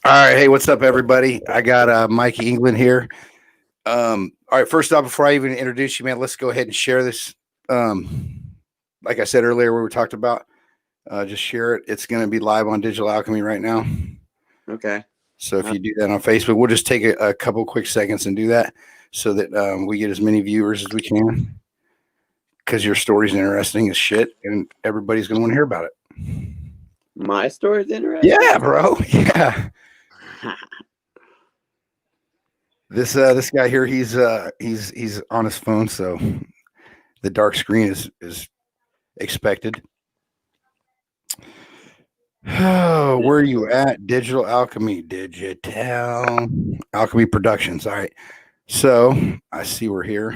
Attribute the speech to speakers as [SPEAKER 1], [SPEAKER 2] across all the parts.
[SPEAKER 1] All right, hey, what's up, everybody? I got Mikey England here. All right, first off, before I even introduce you, man, let's go ahead and share this. Like I said earlier, where we talked about, just share it. It's going to be live on Digital Alchemy right now.
[SPEAKER 2] Okay.
[SPEAKER 1] So if you do that on Facebook, we'll just take a couple quick seconds and do that so that we get as many viewers as we can. Because your story's interesting as shit, and everybody's going to want to hear about it.
[SPEAKER 2] My story's interesting.
[SPEAKER 1] Yeah, bro. Yeah. This guy here, he's on his phone, so the dark screen is expected. Oh, where are you at? Digital Alchemy Productions. All right. So I see we're here.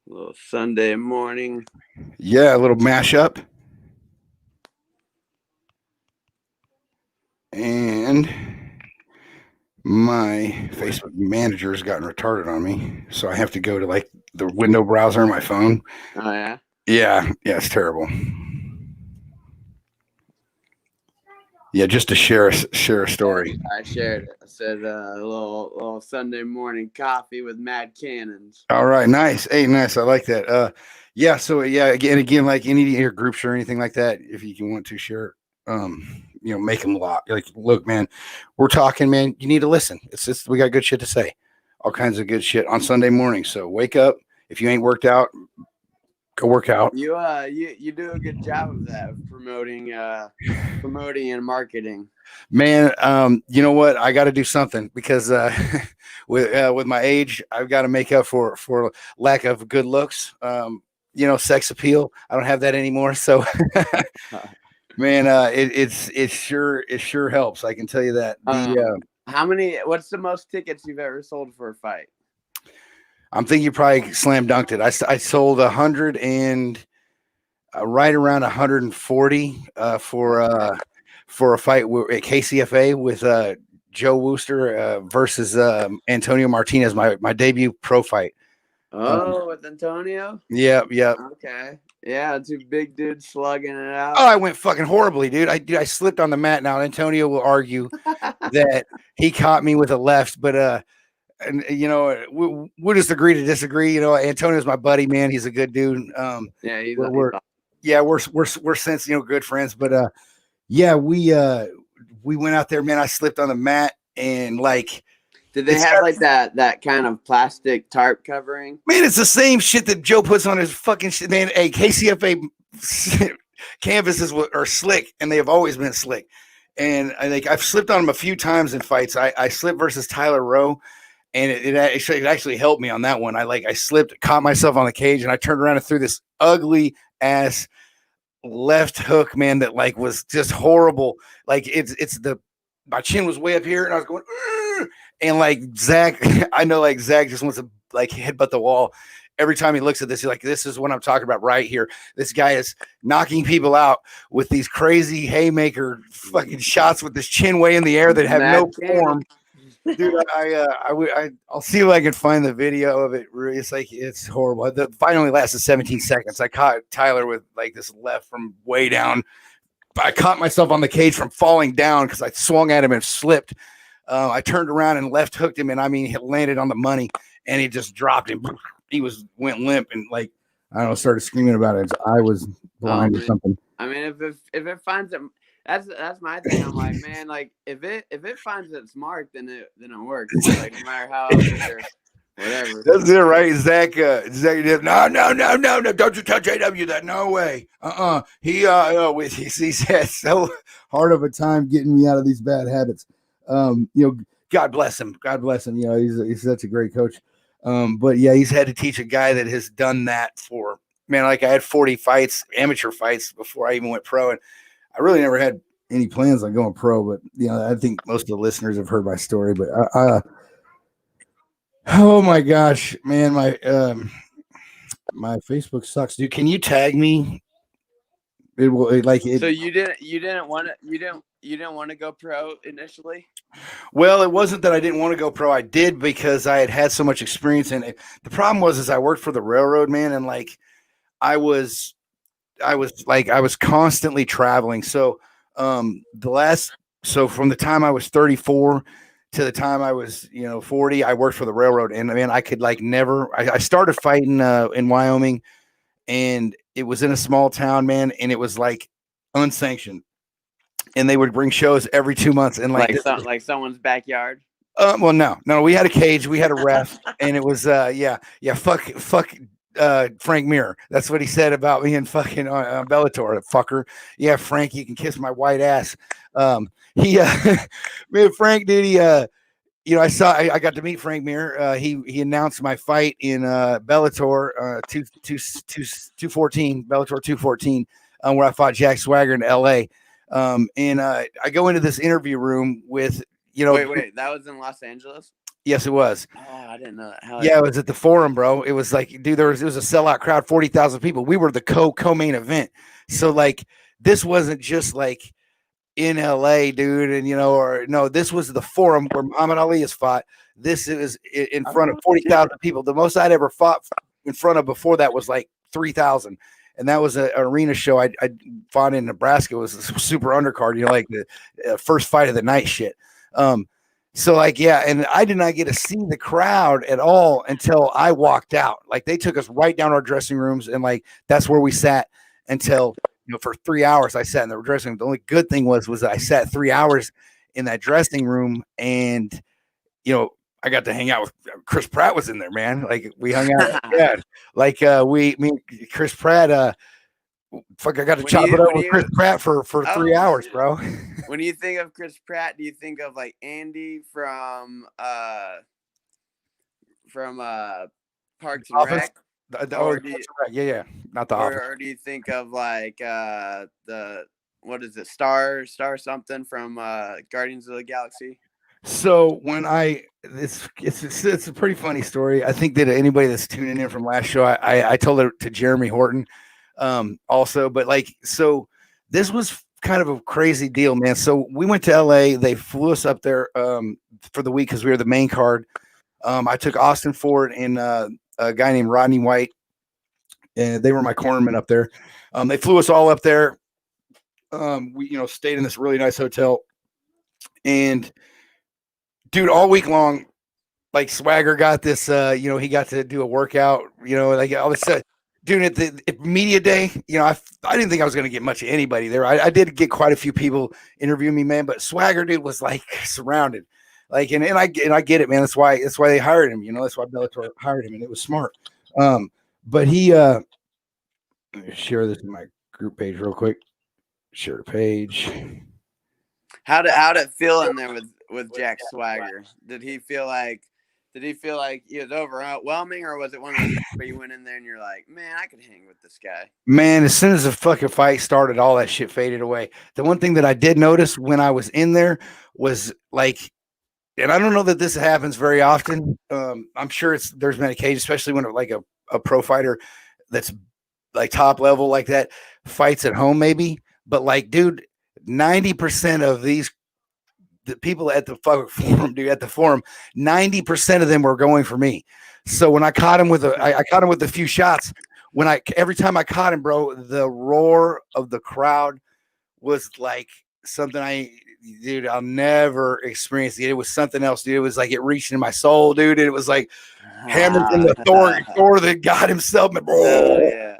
[SPEAKER 2] A little Sunday morning.
[SPEAKER 1] Yeah, a little mashup. And my Facebook manager has gotten retarded on me. So I have to go to like the window browser on my phone.
[SPEAKER 2] Oh, yeah?
[SPEAKER 1] Yeah, it's terrible. Yeah, just to share a story.
[SPEAKER 2] I shared it. I said a little Sunday morning coffee with Mad Cannons.
[SPEAKER 1] All right, nice. Hey, nice. I like that. Yeah. So yeah, again, like any of your groups or anything like that, if you can want to share, make them lock. Like, look, man, we're talking, man. You need to listen. It's just we got good shit to say, all kinds of good shit on Sunday morning. So wake up. If you ain't worked out, go work out.
[SPEAKER 2] You do a good job of that, of promoting and marketing.
[SPEAKER 1] Man, you know what? I got to do something because with my age, I've got to make up for lack of good looks. Sex appeal. I don't have that anymore. So, man, it sure helps. I can tell you that.
[SPEAKER 2] What's the most tickets you've ever sold for a fight?
[SPEAKER 1] I'm thinking you probably slam dunked it. I sold 100 and right around 140 for a fight at KCFA with Joe Wooster versus Antonio Martinez, my debut pro fight.
[SPEAKER 2] With Antonio?
[SPEAKER 1] Yep.
[SPEAKER 2] Okay. Yeah, two big dudes slugging it out.
[SPEAKER 1] Oh, I went fucking horribly, dude. I slipped on the mat. Now Antonio will argue that he caught me with a left, but and we'll just agree to disagree. Antonio's my buddy, man. He's a good dude. We're since good friends, but we went out there, man. I slipped on the mat and like.
[SPEAKER 2] Did they have like that kind of plastic tarp covering?
[SPEAKER 1] Man, it's the same shit that Joe puts on his fucking shit, man. Hey, KCFA canvases are slick, and they have always been slick. And I've slipped on them a few times in fights. I slipped versus Tyler Rowe. And it actually helped me on that one. I slipped, caught myself on the cage, and I turned around and threw this ugly ass left hook, man, that like was just horrible. Like my chin was way up here, and I was going, and like Zach, I know like Zach just wants to like headbutt the wall. Every time he looks at this, he's like, this is what I'm talking about right here. This guy is knocking people out with these crazy haymaker fucking shots with his chin way in the air that have no form. Dude, I'll see if I can find the video of it. It's horrible. The fight only lasted 17 seconds. I caught Tyler with like this left from way down. I caught myself on the cage from falling down because I swung at him and slipped. I turned around and left hooked him, and I mean, he landed on the money, and he just dropped him. He went limp and like I don't know, started screaming about it. His eye was blind or something.
[SPEAKER 2] I mean, if it finds him. That's my thing. I'm like, man, like if it finds its mark, then it works. Like no matter how whatever.
[SPEAKER 1] That's it, right? Zach, no, don't you touch AW that, no way. He's had so hard of a time getting me out of these bad habits. God bless him. He's such a great coach. But yeah, he's had to teach a guy that has done that for, man, like I had 40 fights, amateur fights before I even went pro, and I really never had any plans on going pro, but I think most of the listeners have heard my story. But oh my gosh, man, my Facebook sucks, dude. Can you tag me?
[SPEAKER 2] So you didn't want to go pro initially?
[SPEAKER 1] Well, it wasn't that I didn't want to go pro. I did because I had so much experience in it. The problem was I worked for the railroad, man, and like I was I was constantly traveling. So so from the time I was 34 to the time I was 40, I worked for the railroad, and man, I could like never. I started fighting in Wyoming, and it was in a small town, man, and it was like unsanctioned, and they would bring shows every 2 months, and like
[SPEAKER 2] like someone's backyard.
[SPEAKER 1] well, no, we had a cage, we had a ref, and it was fuck Frank Mir. That's what he said about me and fucking Bellator, fucker. Yeah, Frank, you can kiss my white ass. He man, Frank, dude, he I got to meet Frank Mir. He announced my fight in Bellator 214, Bellator 214, where I fought Jack Swagger in L.A. And I go into this interview room with
[SPEAKER 2] Wait, that was in Los Angeles?
[SPEAKER 1] Yes, it was.
[SPEAKER 2] Oh, I didn't know that.
[SPEAKER 1] Yeah, it was at the Forum, bro. It was like, dude, it was a sellout crowd, 40,000 people. We were the co-main event. So like, this wasn't just like in LA, dude, and no, this was the Forum where Muhammad Ali has fought. This is in front of 40,000 people. The most I'd ever fought in front of before that was like 3,000. And that was an arena show I fought in Nebraska. It was a super undercard, like the first fight of the night shit. So like, yeah, and I did not get to see the crowd at all until I walked out. Like they took us right down our dressing rooms, and like that's where we sat until for 3 hours. I sat in the dressing room. The only good thing was that I sat 3 hours in that dressing room, and I got to hang out with Chris Pratt was in there, man. Like we hung out. Yeah, like Chris Pratt. Fuck, I got to chop it up with Chris Pratt for 3 hours, bro.
[SPEAKER 2] When you think of Chris Pratt, do you think of like Andy from Parks and Rec?
[SPEAKER 1] Yeah, not the Office.
[SPEAKER 2] Or do you think of like what is it, Star something from Guardians of the Galaxy?
[SPEAKER 1] So when it's a pretty funny story. I think that anybody that's tuning in from last show, I told it to Jeremy Horton. Also, but like, so this was kind of a crazy deal, man. So we went to LA. They flew us up there for the week because we were the main card. I took Austin Ford and a guy named Rodney White, and they were my cornermen up there. They flew us all up there. We stayed in this really nice hotel, and dude, all week long, like Swagger got this. He got to do a workout. Like all this stuff. Dude, at the media day, I didn't think I was going to get much of anybody there. I did get quite a few people interviewing me, man. But Swagger, dude, was like surrounded, like, and I get it, man. That's why they hired him. That's why Bellator hired him, and it was smart. But he, let me share this in my group page real quick. Share the page.
[SPEAKER 2] How did it feel in there with Jack Swagger? Did he feel like he was overwhelming, or was it one of those where you went in there and you're like, man, I could hang with this guy?
[SPEAKER 1] Man, as soon as the fucking fight started, all that shit faded away. The one thing that I did notice when I was in there was like, and I don't know that this happens very often. I'm sure there's been occasions, especially when like a pro fighter that's like top level like that fights at home, maybe. But like, dude, 90% of the people at the forum, dude, at the forum, 90% of them were going for me. So when I caught him I caught him with a few shots. Every time I caught him, bro, the roar of the crowd was like something I'll never experience it. It was something else, dude. It was like it reached into my soul, dude. And it was like Hamilton, the Thor that got himself.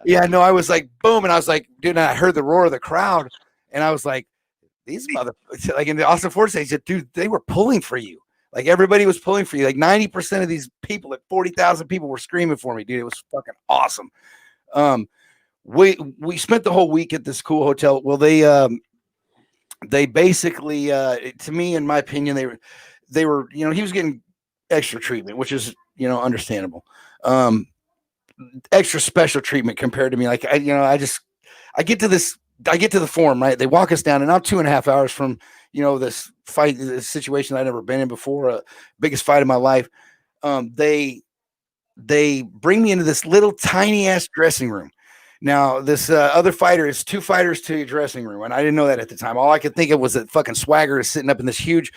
[SPEAKER 1] Yeah, no, I was like, boom. And I was like, dude, and I heard the roar of the crowd. And I was like, these motherfuckers, like in the Austin Ford stage, dude, they were pulling for you. Like everybody was pulling for you. Like 90% of these people, like 40,000 people were screaming for me, dude. It was fucking awesome. We spent the whole week at this cool hotel. Well, they basically, to me, in my opinion, they were, he was getting extra treatment, which is, understandable. Extra special treatment compared to me. Like I get to the forum, right? They walk us down, and I'm 2.5 hours from, this fight, this situation I'd never been in before, biggest fight of my life. They bring me into this little tiny ass dressing room. Now, this other fighter is 2 fighters to a dressing room, and I didn't know that at the time. All I could think of was that fucking Swagger is sitting up in this huge,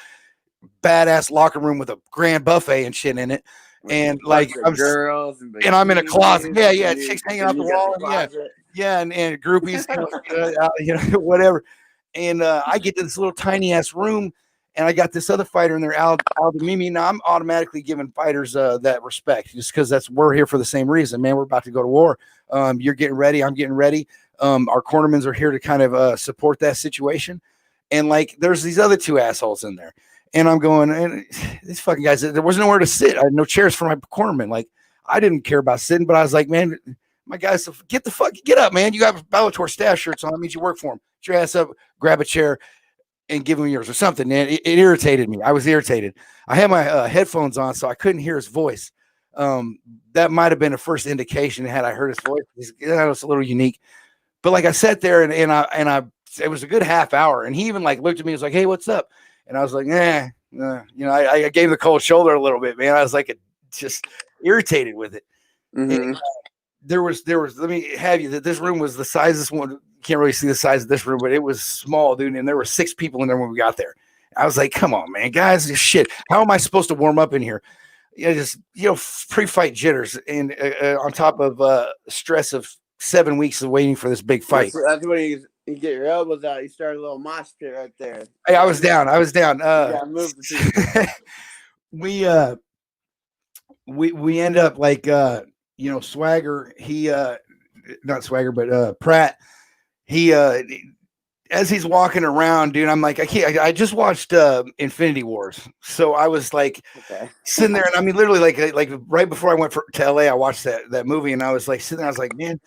[SPEAKER 1] badass locker room with a grand buffet and shit in it. And like
[SPEAKER 2] girls and
[SPEAKER 1] I'm in a closet. Yeah, chicks hanging out the wall. Yeah, and groupies, whatever. And I get to this little tiny ass room, and I got this other fighter in there, Al Mimi. Now I'm automatically giving fighters that respect, just because we're here for the same reason, man. We're about to go to war. You're getting ready. I'm getting ready. Our cornermans are here to kind of support that situation. And like, there's these other two assholes in there, and I'm going, and these fucking guys. There was nowhere to sit. I had no chairs for my cornerman. Like, I didn't care about sitting, but I was like, man, my guys, get up, man. You got Bellator staff shirts on. That means you work for them. Get your ass up, grab a chair, and give him yours or something. Man, it irritated me. I was irritated. I had my headphones on, so I couldn't hear his voice. That might have been a first indication. Had I heard his voice, that was a little unique. But like, I sat there and I it was a good half hour, and he even like looked at me and was like, "Hey, what's up?" And I was like, I gave the cold shoulder a little bit, man. I was like, just irritated with it.
[SPEAKER 2] Mm-hmm.
[SPEAKER 1] And, there was let me have you that this room was the size of this one. You can't really see the size of this room, but it was small, dude. And there were 6 people in there when we got there. I was like, come on, man, guys, shit. How am I supposed to warm up in here? Just pre-fight jitters, and on top of stress of 7 weeks of waiting for this big fight.
[SPEAKER 2] That's when you get your elbows out. You start a little mosh pit right there.
[SPEAKER 1] Hey, I was down.
[SPEAKER 2] Yeah, move the
[SPEAKER 1] we end up like Swagger, he not Swagger, but Pratt, he as he's walking around, dude, I'm like, I just watched Infinity Wars. So I was like sitting there, and I mean literally like right before I went to LA, I watched that movie, and I was like sitting there, I was like, man,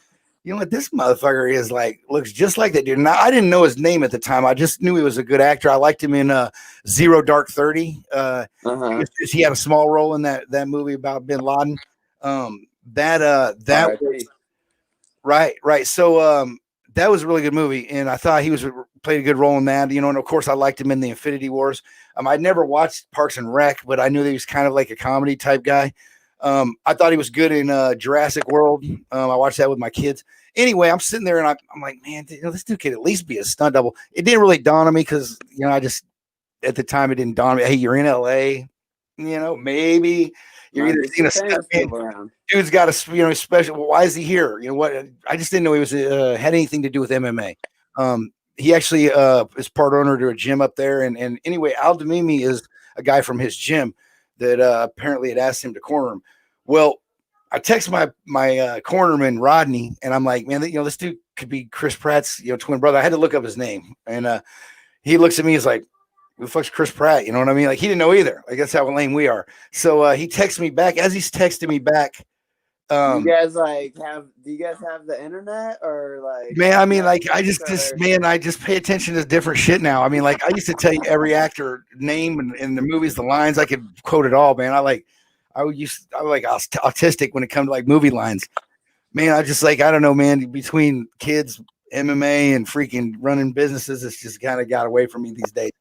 [SPEAKER 1] you know what, this motherfucker is like, looks just like that dude. And I didn't know his name at the time. I just knew he was a good actor. I liked him in Zero Dark 30. He had a small role in that movie about bin Laden. That was, right. So that was a really good movie, and I thought he played a good role in that. And of course I liked him in the Infinity Wars. I'd never watched Parks and Rec, but I knew that he was kind of like a comedy type guy. I thought he was good in Jurassic World. I watched that with my kids. Anyway, I'm sitting there and I'm like, man, this dude could at least be a stunt double. It didn't really dawn on me because I just at the time it didn't dawn on me. Hey, you're in LA, maybe. You're either seeing a stunt man. Dude's got a special. Well, why is he here? What? I just didn't know he was had anything to do with MMA. He actually is part owner to a gym up there. And anyway, Al Damimi is a guy from his gym that apparently had asked him to corner him. Well, I text my cornerman Rodney, and I'm like, man, this dude could be Chris Pratt's twin brother. I had to look up his name, and he looks at me. He's like, who the fuck's Chris Pratt? You know what I mean? Like, he didn't know either. Like, that's how lame we are. So he texts me back. As he's texting me back,
[SPEAKER 2] do you guys have the internet or like?
[SPEAKER 1] Man, I mean, like, I just pay attention to different shit now. I mean, like, I used to tell you every actor name and in the movies, the lines. I could quote it all, man. I was autistic when it comes to like movie lines. Man, I just like, I don't know, man. Between kids, MMA, and freaking running businesses, it's just kind of got away from me these days.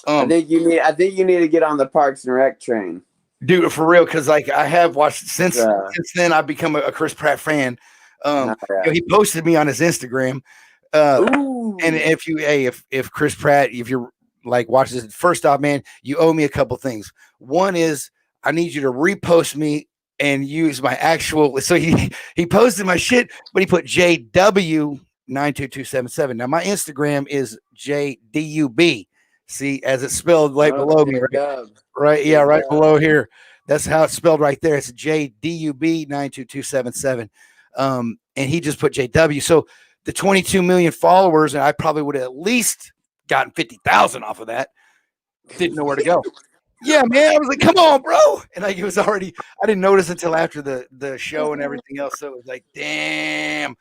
[SPEAKER 2] I think you need to get on the Parks and Rec train,
[SPEAKER 1] dude, for real. Because like, I have watched since then. I've become a Chris Pratt fan. He posted me on his Instagram. And if Chris Pratt, if you're like watching this, first off, man, you owe me a couple things. One is I need you to repost me and use my actual. So he posted my shit, but he put JW92277. Now my Instagram is JDUB. See, as it's spelled right below me, right? Right, yeah, right below here. That's how it's spelled right there. It's JDUB92277. And he just put JW. So the 22 million followers, and I probably would have at least gotten 50,000 off of that. Didn't know where to go. Yeah, man. I was like, come on, bro. And like, it was already, I didn't notice until after the show and everything else. So it was like, damn,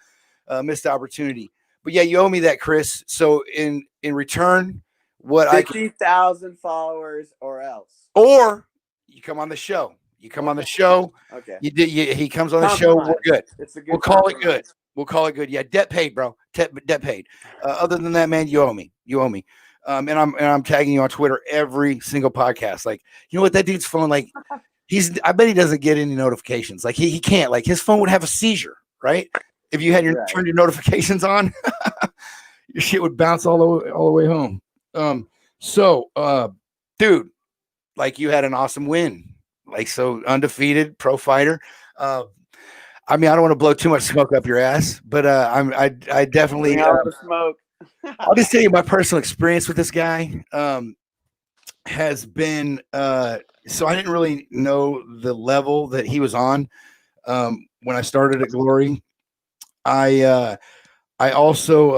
[SPEAKER 1] missed opportunity. But yeah, you owe me that, Chris. So in return,
[SPEAKER 2] 50,000 followers or else.
[SPEAKER 1] Or you come on the show.
[SPEAKER 2] Okay.
[SPEAKER 1] He comes on the show. We're good. We'll call it good. Yeah, debt paid, bro. Debt paid. Other than that, man, you owe me. And I'm tagging you on Twitter every single podcast. Like, you know what, that dude's phone, like, I bet he doesn't get any notifications. Like, he can't. Like, his phone would have a seizure, right? If you had turned your notifications on, your shit would bounce all the way home. Dude, like, you had an awesome win. Like, so undefeated pro fighter. I mean, I don't want to blow too much smoke up your ass, but I definitely.
[SPEAKER 2] Bring out the smoke.
[SPEAKER 1] I'll just tell you my personal experience with this guy. Has been so I didn't really know the level that he was on when I started at Glory. I also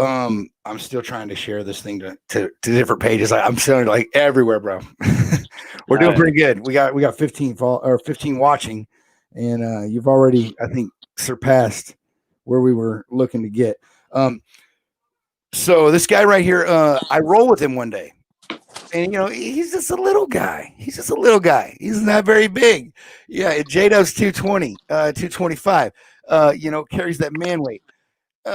[SPEAKER 1] I'm still trying to share this thing to different pages. I'm showing it like everywhere, bro. We're doing pretty good. We got 15 watching, and you've already, I think, surpassed where we were looking to get. So this guy right here, I roll with him one day. And he's just a little guy. He's not very big. Yeah, J-Dub's 220, 225. Carries that man weight.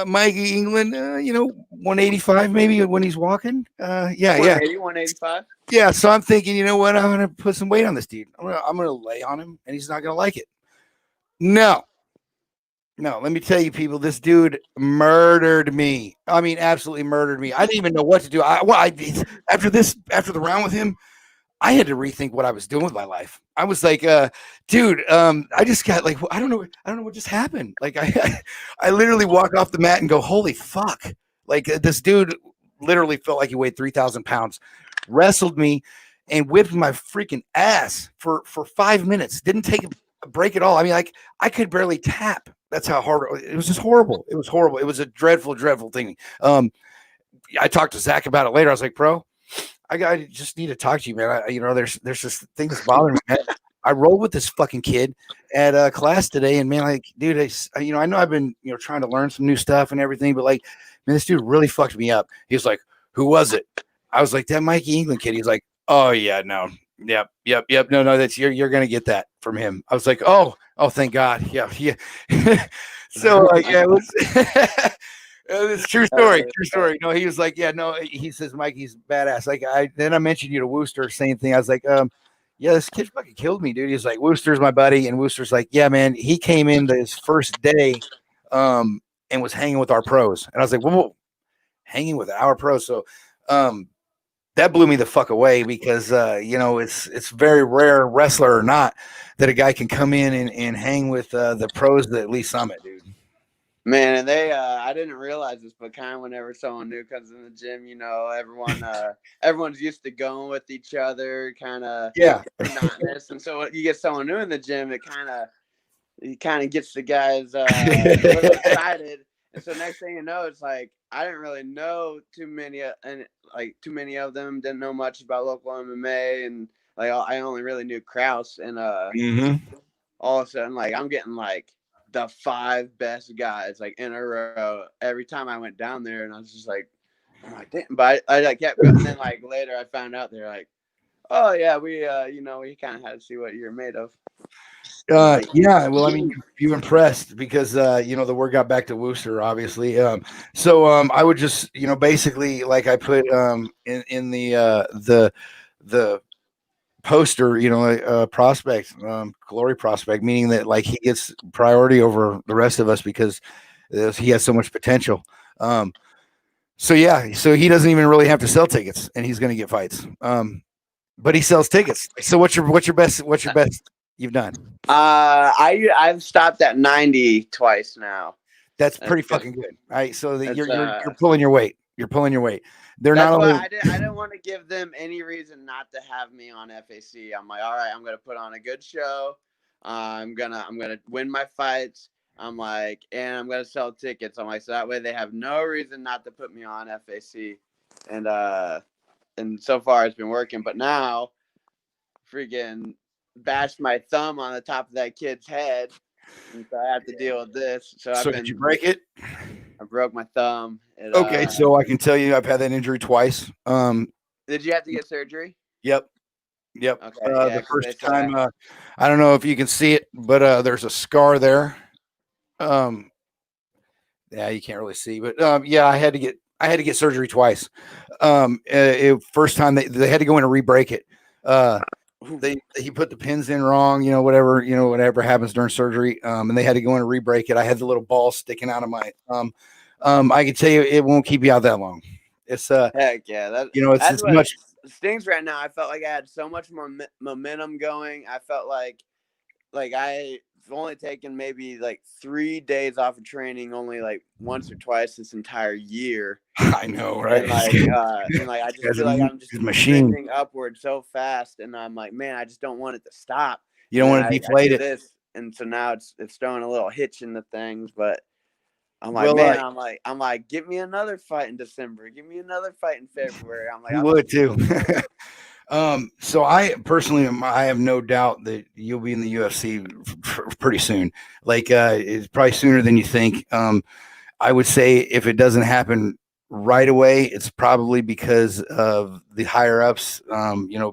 [SPEAKER 1] Mikey England, 185 maybe when he's walking. Yeah.
[SPEAKER 2] 185.
[SPEAKER 1] Yeah, so I'm thinking, you know what? I'm gonna put some weight on this dude. I'm gonna lay on him, and he's not gonna like it. No, let me tell you, people, this dude murdered me. I mean, absolutely murdered me. I didn't even know what to do. After the round with him, I had to rethink what I was doing with my life. I was like, dude, I just got like, I don't know what just happened. Like, I literally walk off the mat and go, holy fuck! Like this dude literally felt like he weighed 3,000 pounds, wrestled me, and whipped my freaking ass for 5 minutes. Didn't take a break at all. I mean, like I could barely tap. That's how hard it was. Just horrible. It was horrible. It was a dreadful, dreadful thing. I talked to Zach about it later. I was like, bro, I just need to talk to you, man. There's just things bothering me. Man. I rolled with this fucking kid at class today, and man, like, dude, I know I've been, trying to learn some new stuff and everything, but like, man, this dude really fucked me up. He was like, who was it? I was like, that Mikey England kid. He's like, oh yeah, no, yep, no, that's you're gonna get that from him. I was like, oh, thank God, yeah. So like, yeah, it was. It's true story. No, he was like, yeah, no. He says Mikey's badass. Like I mentioned you to Wooster, same thing. I was like, yeah, this kid fucking killed me, dude. He's like, Wooster's my buddy, and Wooster's like, yeah, man. He came in his first day, and was hanging with our pros, and I was like, whoa, hanging with our pros. So, that blew me the fuck away because it's very rare, wrestler or not, that a guy can come in and hang with the pros at Lee Summit, dude.
[SPEAKER 2] Man, and they I didn't realize this, but kind of whenever someone new comes in the gym, everyone's used to going with each other, kind of monotonous. And so you get someone new in the gym, it kind of gets the guys a little excited. And so next thing you know, it's like I didn't really know too many of them, didn't know much about local MMA, and like I only really knew Kraus, and all of a sudden, like I'm getting like the 5 best guys like in a row every time I went down there, and I was just like, I'm like, damn. But I like kept going. And then like later I found out they're like, oh yeah, we we kind of had to see what you're made of.
[SPEAKER 1] Yeah, well, I mean, you impressed because the word got back to Wooster, obviously. So I would just basically, like I put in the poster, prospect, Glory prospect, meaning that like he gets priority over the rest of us because he has so much potential. So he doesn't even really have to sell tickets, and he's going to get fights. But he sells tickets. So what's your best you've done?
[SPEAKER 2] I've stopped at 90 twice now.
[SPEAKER 1] That's pretty fucking good. All right, so you're pulling your weight. You're pulling your weight. They're
[SPEAKER 2] That's
[SPEAKER 1] not
[SPEAKER 2] why
[SPEAKER 1] only.
[SPEAKER 2] I didn't want to give them any reason not to have me on FAC. I'm like, all right, I'm gonna put on a good show. I'm gonna win my fights. I'm like, and I'm gonna sell tickets. I'm like, so that way they have no reason not to put me on FAC. And so far it's been working. But now, freaking bashed my thumb on the top of that kid's head, and so I have to deal with this. So
[SPEAKER 1] Did you break it?
[SPEAKER 2] I broke my thumb.
[SPEAKER 1] Okay, so I can tell you I've had that injury twice.
[SPEAKER 2] Did you have to get surgery?
[SPEAKER 1] Yep.
[SPEAKER 2] Okay.
[SPEAKER 1] The first time, I don't know if you can see it, but there's a scar there. Yeah, you can't really see, but yeah, I had to get surgery twice. First time they had to go in and re-break it. He put the pins in wrong, whatever happens during surgery. And they had to go in and re-break it. I had the little ball sticking out of my thumb. I can tell you it won't keep you out that long. It's
[SPEAKER 2] heck yeah,
[SPEAKER 1] that's
[SPEAKER 2] what
[SPEAKER 1] much
[SPEAKER 2] stings right now. I felt like I had so much more momentum going. I felt like I only taken maybe like 3 days off of training, only like once or twice this entire year.
[SPEAKER 1] I know, right?
[SPEAKER 2] And I just
[SPEAKER 1] As a
[SPEAKER 2] feel like I'm just
[SPEAKER 1] machine.
[SPEAKER 2] trending upward so fast, and I'm like, man, I just don't want it to stop.
[SPEAKER 1] You
[SPEAKER 2] And
[SPEAKER 1] don't
[SPEAKER 2] then
[SPEAKER 1] want to
[SPEAKER 2] I
[SPEAKER 1] deflate
[SPEAKER 2] do
[SPEAKER 1] it.
[SPEAKER 2] this, and so now it's throwing a little hitch into things, but I'm like,
[SPEAKER 1] Well,
[SPEAKER 2] man, I'm like, give me another fight in December, give me another fight in February. I'm like,
[SPEAKER 1] we
[SPEAKER 2] I'm
[SPEAKER 1] would
[SPEAKER 2] just
[SPEAKER 1] too. So I personally, I have no doubt that you'll be in the UFC pretty soon. Like, it's probably sooner than you think. I would say if it doesn't happen right away, it's probably because of the higher ups,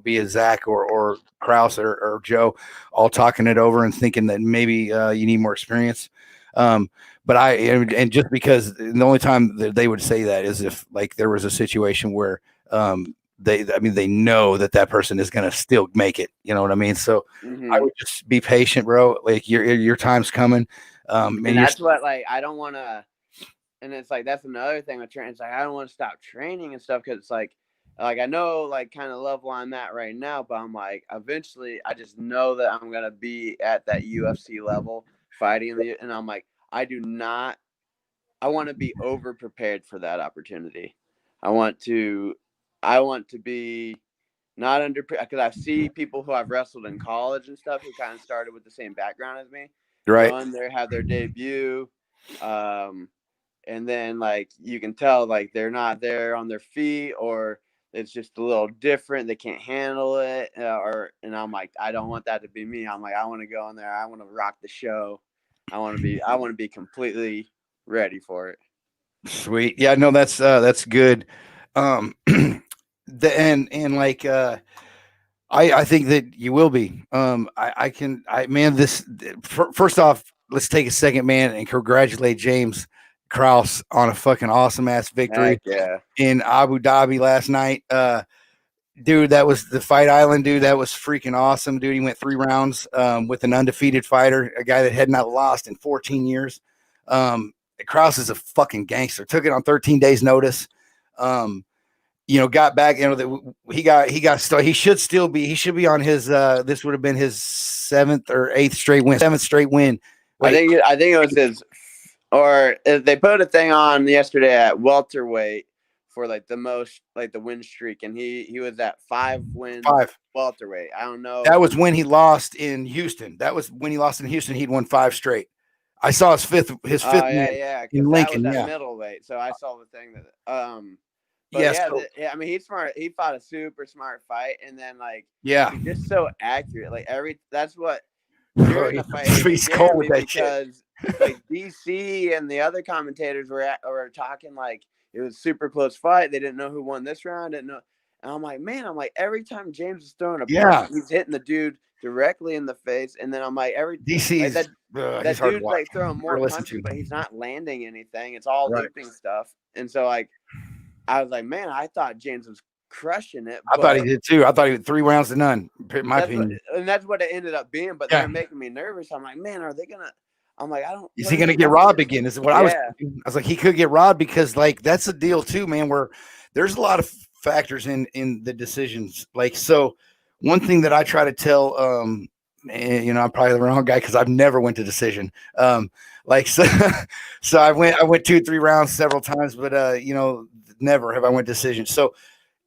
[SPEAKER 1] be it Zach or Kraus or Joe, all talking it over and thinking that maybe you need more experience. Um, but and just because the only time that they would say that is if like there was a situation where they know that person is going to still make it. You know what I mean? So I would just be patient, bro. Like your time's coming.
[SPEAKER 2] and that's what like I don't want to. And it's like that's another thing with training. It's like I don't want to stop training and stuff because it's like I know like kind of level I'm at right now, but I'm like eventually I just know that I'm gonna be at that UFC level fighting and I'm like I do not. I want to be over prepared for that opportunity. I want to. I want to be not under because I see people who I've wrestled in college and stuff who kind of started with the same background as me.
[SPEAKER 1] right.
[SPEAKER 2] Go in there, have their debut. And then like you can tell like they're not there on their feet or it's just a little different, they can't handle it and I'm like I don't want that to be me. I'm like I want to go in there, I want to rock the show, I want to be completely ready for it.
[SPEAKER 1] Sweet. Yeah, no, that's good. And like I think that you will be. First off, let's take a second, man, and congratulate James Krause on a fucking awesome ass victory
[SPEAKER 2] Heck yeah.
[SPEAKER 1] in Abu Dhabi last night. Dude, that was the Fight Island, dude. That was freaking awesome, dude. He went 3 rounds with an undefeated fighter, a guy that had not lost in 14 years. Krause is a fucking gangster. Took it on 13 days notice. Got back. He should be on his. This would have been his seventh straight win. Wait,
[SPEAKER 2] I think it was his or they put a thing on yesterday at welterweight for like the most like the win streak and he was at 5 wins
[SPEAKER 1] 5.
[SPEAKER 2] welterweight. I don't know.
[SPEAKER 1] That was when he lost in Houston. He'd won 5 straight. I saw his fifth win
[SPEAKER 2] Yeah,
[SPEAKER 1] in
[SPEAKER 2] because that was
[SPEAKER 1] Lincoln.
[SPEAKER 2] at
[SPEAKER 1] Yeah,
[SPEAKER 2] middleweight. So I saw the thing that but
[SPEAKER 1] yeah,
[SPEAKER 2] yeah,
[SPEAKER 1] so,
[SPEAKER 2] I mean he's smart. He fought a super smart fight, and then like
[SPEAKER 1] yeah.
[SPEAKER 2] he's just so accurate. Like that's what during the fight it
[SPEAKER 1] He's
[SPEAKER 2] scared
[SPEAKER 1] cold with
[SPEAKER 2] me
[SPEAKER 1] that shit.
[SPEAKER 2] because like DC and the other commentators were talking like it was a super close fight. They didn't know who won this round. Didn't know. And I'm like, man, every time James is throwing a punch, he's hitting the dude directly in the face. And then I'm like,
[SPEAKER 1] DC's he's
[SPEAKER 2] that
[SPEAKER 1] hard to
[SPEAKER 2] dude's
[SPEAKER 1] watch.
[SPEAKER 2] like throwing more
[SPEAKER 1] Listen
[SPEAKER 2] punches,
[SPEAKER 1] to.
[SPEAKER 2] but he's not landing anything. It's all
[SPEAKER 1] Right.
[SPEAKER 2] looping stuff. And so like I was like, man, I thought James was crushing it.
[SPEAKER 1] I thought he did too. I thought he was 3 rounds to none. In my opinion.
[SPEAKER 2] That's what it ended up being. But they're making me nervous. I'm like, man, are they gonna? I'm like, I don't.
[SPEAKER 1] Is he going to get robbed again? Is what I was thinking. I was like, he could get robbed because like that's a deal too, man. Where there's a lot of factors in the decisions. Like so, one thing that I try to tell, and, I'm probably the wrong guy because I've never went to decision. Like so, so I went 2-3 rounds several times, but never have I went decision. So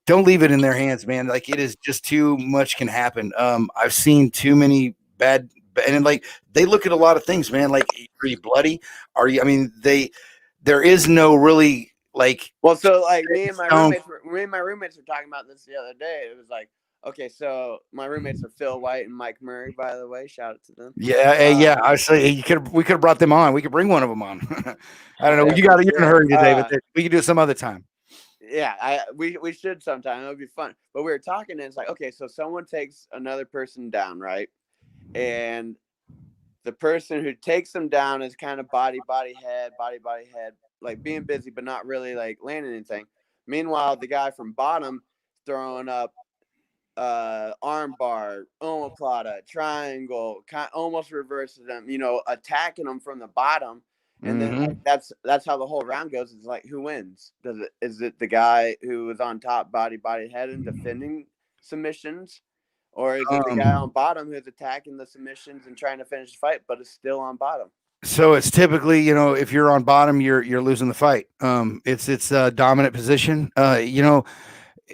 [SPEAKER 1] don't leave it in their hands, man. Like it is just too much can happen. I've seen too many bad. And like they look at a lot of things, man. Like, are you bloody? Are you? I mean, there is no really like.
[SPEAKER 2] Well, so like me and my roommates were talking about this the other day. It was like, okay, so my roommates are Phil White and Mike Murray, by the way. Shout out to them.
[SPEAKER 1] Yeah, yeah. I say we could have brought them on. We could bring one of them on. I don't know. You're in a hurry today, but we could do it some other time.
[SPEAKER 2] Yeah, we should sometime. It would be fun. But we were talking, and it's like, okay, so someone takes another person down, right? And the person who takes them down is kind of body, head, like being busy, but not really like landing anything. Meanwhile, the guy from bottom throwing up arm bar, omoplata, triangle, almost reverses them, attacking them from the bottom. And then like, that's how the whole round goes. It's like, who wins? Is it the guy who was on top, body, head, and defending submissions? Or is it the guy on bottom who's attacking the submissions and trying to finish the fight, but is still on bottom?
[SPEAKER 1] So it's typically, if you're on bottom, you're losing the fight. It's a dominant position.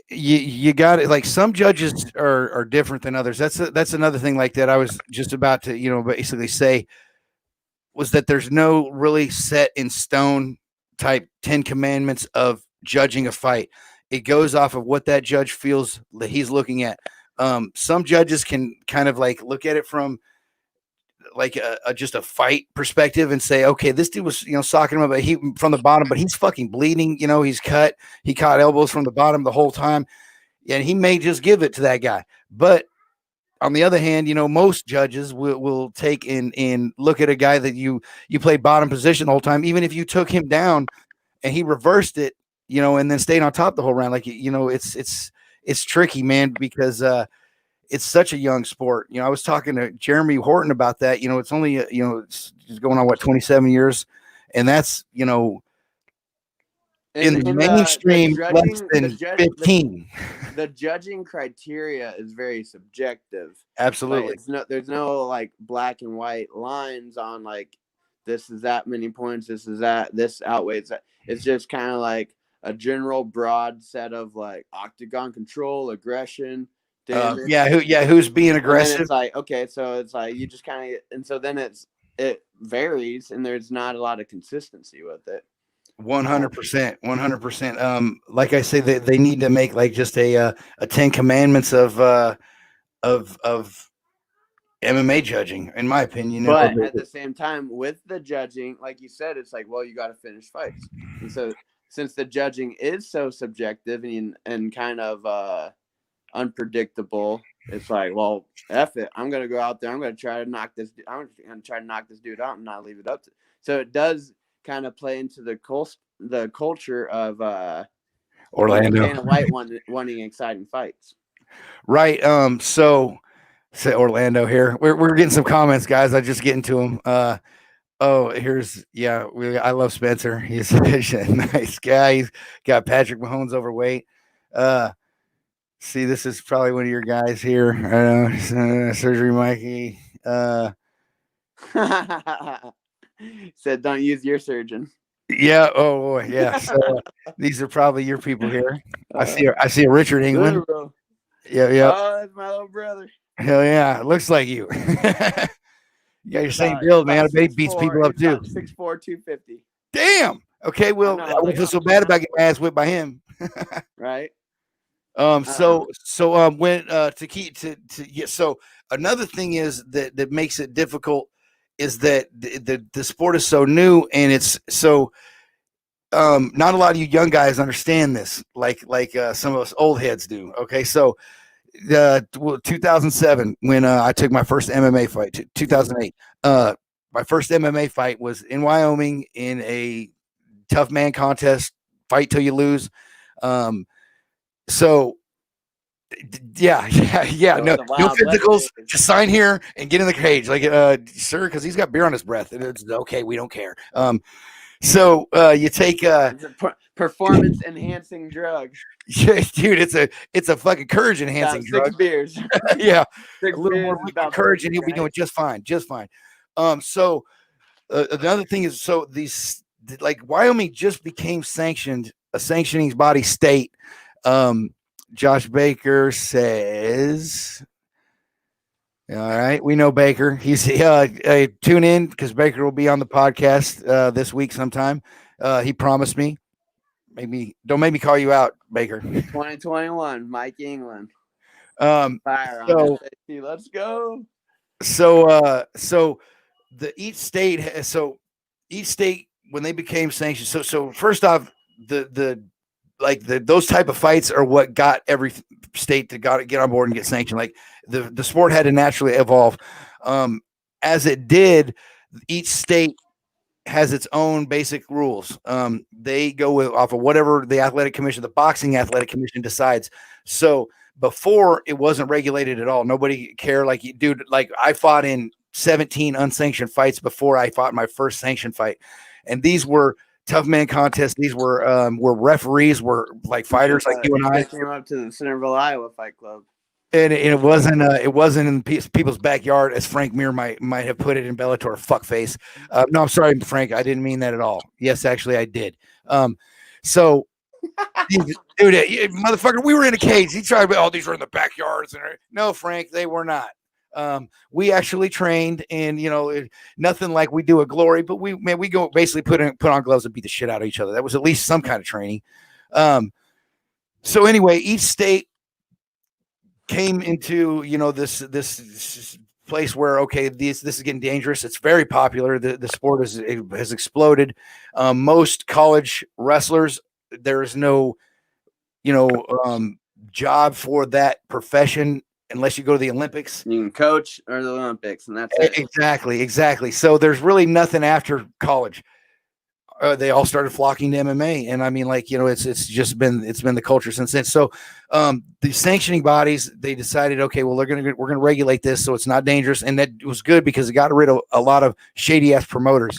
[SPEAKER 1] You got it. Like some judges are different than others. That's another thing like that. I was just about to, basically say was that there's no really set in stone type 10 commandments of judging a fight. It goes off of what that judge feels that he's looking at. Some judges can kind of like look at it from like just a fight perspective and say, okay, this dude was, socking him up from the bottom, but he's fucking bleeding. He's cut. He caught elbows from the bottom the whole time. And he may just give it to that guy. But on the other hand, most judges will take and look at a guy that you played bottom position the whole time, even if you took him down and he reversed it, and then stayed on top the whole round. Like, it's tricky, man, because it's such a young sport. I was talking to Jeremy Horton about that. It's only, it's going on 27 years. And that's, in the mainstream, less than 15.
[SPEAKER 2] The judging criteria is very subjective.
[SPEAKER 1] Absolutely.
[SPEAKER 2] Like there's no like black and white lines on like this is that many points, this is that, this outweighs that. It's just kind of like a general broad set of like octagon control, aggression, damage.
[SPEAKER 1] Who's being aggressive?
[SPEAKER 2] It's like, okay, so it's like you just kind of, and so then it varies and there's not a lot of consistency with it.
[SPEAKER 1] 100%. Like I say, they need to make like just a 10 commandments of MMA judging, in my opinion.
[SPEAKER 2] But at the same time, with the judging, like you said, it's like, well, you got to finish fights. And so since the judging is so subjective and kind of unpredictable, it's like, well, F it. I'm going to go out there. I'm going to try to knock this. I'm going to try to knock this dude out and not leave it up to. So it does kind of play into the culture of
[SPEAKER 1] Orlando
[SPEAKER 2] Dana White wanting exciting fights.
[SPEAKER 1] Right. So say Orlando here. We're getting some comments, guys. I just get into them. I love Spencer. He's such a nice guy. He's got Patrick Mahomes overweight. See, this is probably one of your guys here. Surgery Mikey.
[SPEAKER 2] Said don't use your surgeon.
[SPEAKER 1] Yeah. Oh boy. Yeah. So these are probably your people here. I see a Richard England. Yeah.
[SPEAKER 2] Oh, that's my little brother.
[SPEAKER 1] Hell yeah. It looks like you. You got your same build, man. I bet he beats people up too.
[SPEAKER 2] 6'4", 250.
[SPEAKER 1] Damn. Okay. Well, I wouldn't feel so bad about getting my ass whipped by him.
[SPEAKER 2] Right.
[SPEAKER 1] So another thing is that makes it difficult is that the sport is so new and it's so not a lot of you young guys understand this like some of us old heads do. Okay, so 2007 when I took my first MMA fight, 2008 my first MMA fight was in Wyoming in a tough man contest, fight till you lose. So yeah. No physicals. Just sign here and get in the cage, like, sir, because he's got beer on his breath. And it's okay. We don't care. So you take
[SPEAKER 2] it's a performance enhancing drug.
[SPEAKER 1] Yeah, dude, it's a fucking courage enhancing drug.
[SPEAKER 2] 6 beers.
[SPEAKER 1] Yeah,
[SPEAKER 2] 6
[SPEAKER 1] a little more courage, and he'll be doing just fine. So another thing is, so these like Wyoming just became a sanctioning body state. Josh Baker says, all right, we know Baker. He's tune in because Baker will be on the podcast this week sometime. He promised me. Don't make me call you out, Baker.
[SPEAKER 2] 2021, Mikey England. Fire on SAT. Let's go.
[SPEAKER 1] So each state when they became sanctioned. So first off, those type of fights are what got every state to get on board and get sanctioned. Like the sport had to naturally evolve. As it did, each state has its own basic rules. They go off of whatever the boxing athletic commission decides. So before it wasn't regulated at all. Nobody cared. Like, dude, like I fought in 17 unsanctioned fights before I fought my first sanctioned fight. And these were tough man contests. These were referees were like fighters like you and I.
[SPEAKER 2] Came up to the Centerville, Iowa Fight Club.
[SPEAKER 1] And it wasn't in people's backyard, as Frank Mir might have put it in Bellator. Fuckface. No, I'm sorry, Frank. I didn't mean that at all. Yes, actually, I did. So, dude, motherfucker, we were in a cage. He tried to be, oh, these were in the backyards. No, Frank, they were not. We actually trained, and nothing like we do at Glory, but we go basically put on gloves and beat the shit out of each other. That was at least some kind of training. So anyway, each state came into this place where, okay, this is getting dangerous. It's very popular. The sport has exploded. Most college wrestlers, there is no job for that profession unless you go to the Olympics.
[SPEAKER 2] You can coach or the Olympics, and that's it.
[SPEAKER 1] Exactly. So there's really nothing after college. They all started flocking to MMA, and I mean, it's been the culture since then. So the sanctioning bodies, they decided, okay, well, we're gonna regulate this so it's not dangerous, and that was good because it got rid of a lot of shady ass promoters.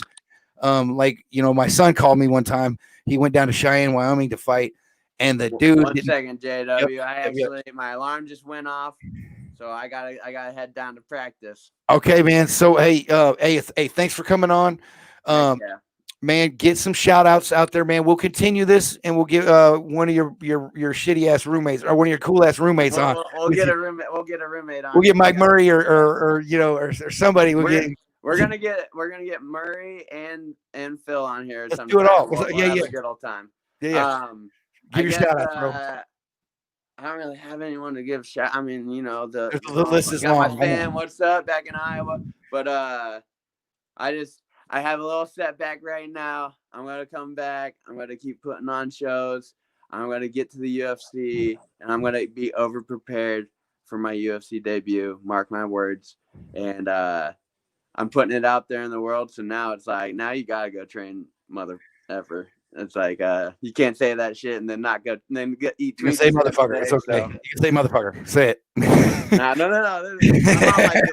[SPEAKER 1] My son called me one time. He went down to Cheyenne, Wyoming to fight, and the dude.
[SPEAKER 2] 1 second, JW. My alarm just went off, so I gotta head down to practice.
[SPEAKER 1] Okay, man. So hey, thanks for coming on. Yeah. Man, get some shout outs out there, man. We'll continue this, and we'll get one of your shitty ass roommates or one of your cool ass roommates on.
[SPEAKER 2] We'll get a roommate on.
[SPEAKER 1] We'll get Mike Murray or somebody.
[SPEAKER 2] We're gonna get Murray and Phil on here.
[SPEAKER 1] Let's do it all.
[SPEAKER 2] We'll have a good old time.
[SPEAKER 1] Yeah. Give your shout out, bro.
[SPEAKER 2] I don't really have anyone to give shout. I mean, the
[SPEAKER 1] list is long.
[SPEAKER 2] My fan, what's up, back in Iowa? But I have a little setback right now. I'm going to come back. I'm going to keep putting on shows. I'm going to get to the UFC, and I'm going to be over-prepared for my UFC debut. Mark my words. And I'm putting it out there in the world, so now it's like, now you got to go train, mother effer. It's like you can't say that shit and then not go, and then eat.
[SPEAKER 1] You can say motherfucker. It's okay. So. You can say motherfucker. Say it.
[SPEAKER 2] No. I'm not like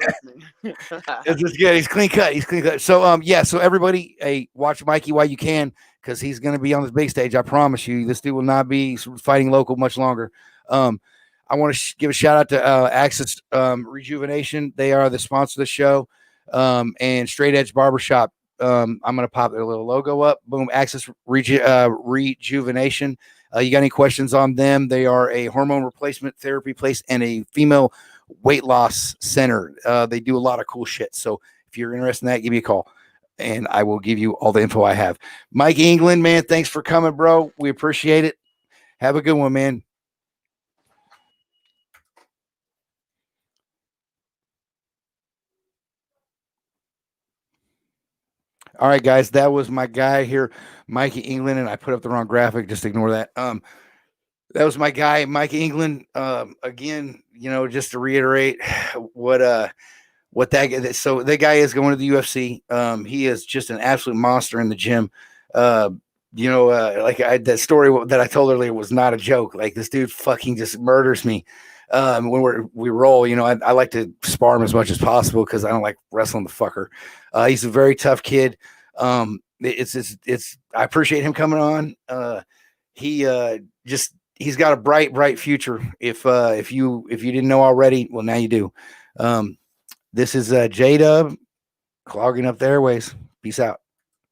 [SPEAKER 2] listening.
[SPEAKER 1] It's just good. He's clean cut. So so everybody, hey, watch Mikey while you can, because he's going to be on this big stage. I promise you, this dude will not be fighting local much longer. I want to give a shout out to Access Rejuvenation. They are the sponsor of the show, and Straight Edge Barbershop. I'm going to pop their little logo up. Boom. Access Rejuvenation. You got any questions on them? They are a hormone replacement therapy place and a female weight loss center. They do a lot of cool shit. So if you're interested in that, give me a call and I will give you all the info I have. Mike England, man, thanks for coming, bro. We appreciate it. Have a good one, man. All right, guys, that was my guy here, Mikey England, and I put up the wrong graphic. Just ignore that. That was my guy, Mikey England. Again, just to reiterate what that. So that guy is going to the UFC. He is just an absolute monster in the gym. That story that I told earlier was not a joke. Like, this dude fucking just murders me. When we roll, I like to spar him as much as possible because I don't like wrestling the fucker. He's a very tough kid. I appreciate him coming on. He's got a bright future. If you didn't know already, well, now you do. This is J-Dub, clogging up the airways. Peace out.